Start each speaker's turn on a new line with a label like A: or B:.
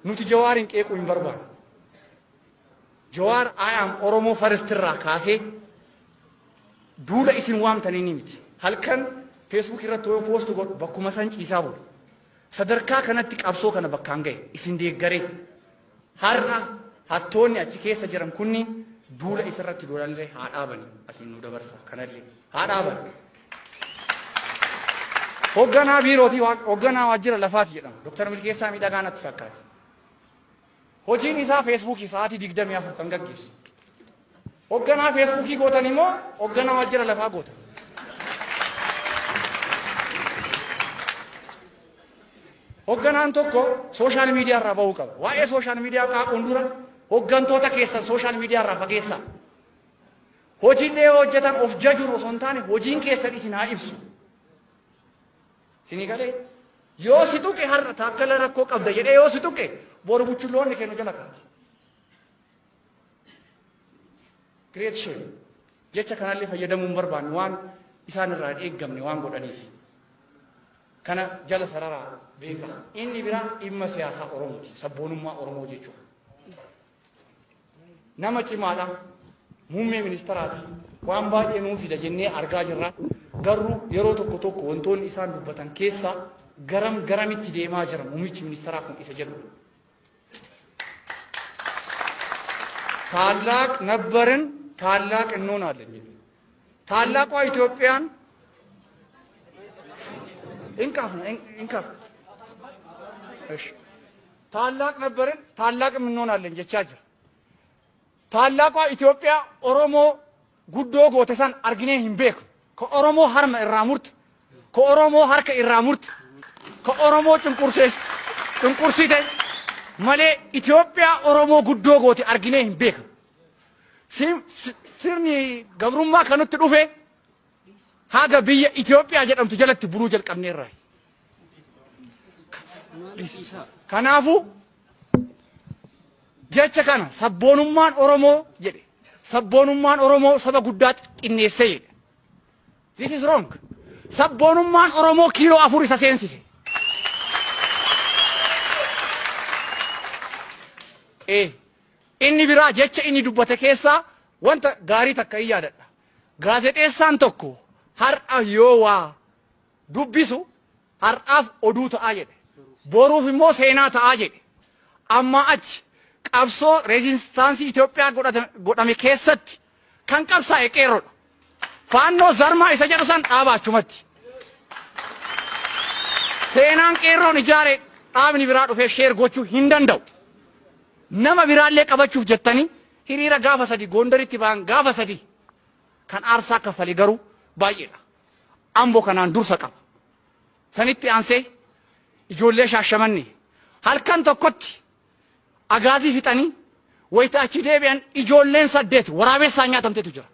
A: nuti Jawaarin qeequu hin barbaadu. Jawaar I am Oromoo first irraa kaasee duula isin waamtanii ni miti. Halkan Facebook irratti yoo poostu godhu bakkuma san ciisaa bulu. Sadarkaa kanatti qabsoo kana bakkaan ga'e isin deeggaree har'a hattoonni achi keessa jiran kunni duula isarratti duulallee haa dhaabani asin nu dabarsa kanallee haa dhaabani. Hoogganaa biirootii hoogganaa waajjira lafaati jedhama. Dr. Milkeessaa Miidhagaa natti fakkaata. Hojiin isaa Feesbuukii sa'aatii 24 kan gaggeessu. Hoogganaa Feesbuukii gootan immoo hoogganaa waajjira lafaa gootan. Hoogganaan tokko sooshaal miidiyaa irraa bahuu qaba. Waa'ee sooshaal miidiyaa qaaquun dura hooggantoota keessan sooshaal miidiyaa irraa fageessaa. Hojiilee hojjetan of jajuu osoo hin taane hojiin keessan isin haa ibsu. Sinigalee yoo si tuqe har'a taakkala rakkoo qabda jedhee yoo si tuqe boru buchulloonni kennu jala kaati. Great shame. Jecha kanallee fayyadamuu hin barbaanne waan isaan irraa eeggamne waan godhaniif. Kana jala sararaa beeka. Inni biraa dhimma siyaasaa Oromooti. Sabboonummaa Oromoo jechuudha. Nama cimaadha. Muummee ministeeraati. Waan baay'ee nuu fida jennee argaa jirra. Garuu yeroo tokko tokko wantoonni isaan dubbatan keessaa garamitti deemaa jira muummichi ministeeraa kun isa jedhu. ታላቅ ነበርን ታላቅ እንሆናለን ይላል። ታላቋ ኢትዮጵያን እንካፍ እሺ ታላቅ ነበርን ታላቅም እንሆናለን ጀቻ ጅራ ታላቋ ኢትዮጵያ ኦሮሞ ጉዶ ጎተሳን አርግኔ ሂምቤክ ከኦሮሞ ሀርመ ኢራሙርት ከኦሮሞ ሀርከ ኢራሙርት ከኦሮሞ ጭንቁርሲቴ ማለ ኢትዮጵያ ኦሮሞ ጉዶ ጎቲ አርግኔ ሂምቤክ ሲርኒ ገብሩማ ከኑት ዱፌ ሀገ ብየ ኢትዮጵያ ጀደምቱ ጀለት ብሩ ጀልቀምኔ ራይ ከናፉ ጀቸ ከና ሰቦኑማን ኦሮሞ ጀዴ ሰቦኑማን ኦሮሞ ሰበ ጉዳት ጢኔሰ ይደ This is wrong. Sabboonummaan Oromoo kiiloo 4 isa seensise. Inni biraa jecha inni dubbate keessaa wanta gaarii takka hin yaadadha. Gaazexeessaan tokko har'a yoo waa dubbisu har'aaf oduu ta'aa jedhe. Boruuf immoo seenaa ta'aa jedhe. Amma achi qabsoo reezistaansii Itoophiyaa godhame keessatti kan qabsaa'e qeerroodha. Faannoo zarmaa isa jedhu san dhaaba achumatti. Seenaan qeerroon ijaare dhaabni biraa dhufee sheer gochuu hin danda'u. Nama biraallee qabachuuf jettanii hiriira gaafa sadii Gondaritti ba'an gaafa sadii kan aarsaa kaffale garuu baay'eedha. Amboo kanaan dursa qaba. Sanitti aansee ijoollee Shaashamannee halkan tokkotti agaazii fixanii wayita achi deebi'an ijoolleen 8 waraabessaa nyaatamtetu jira.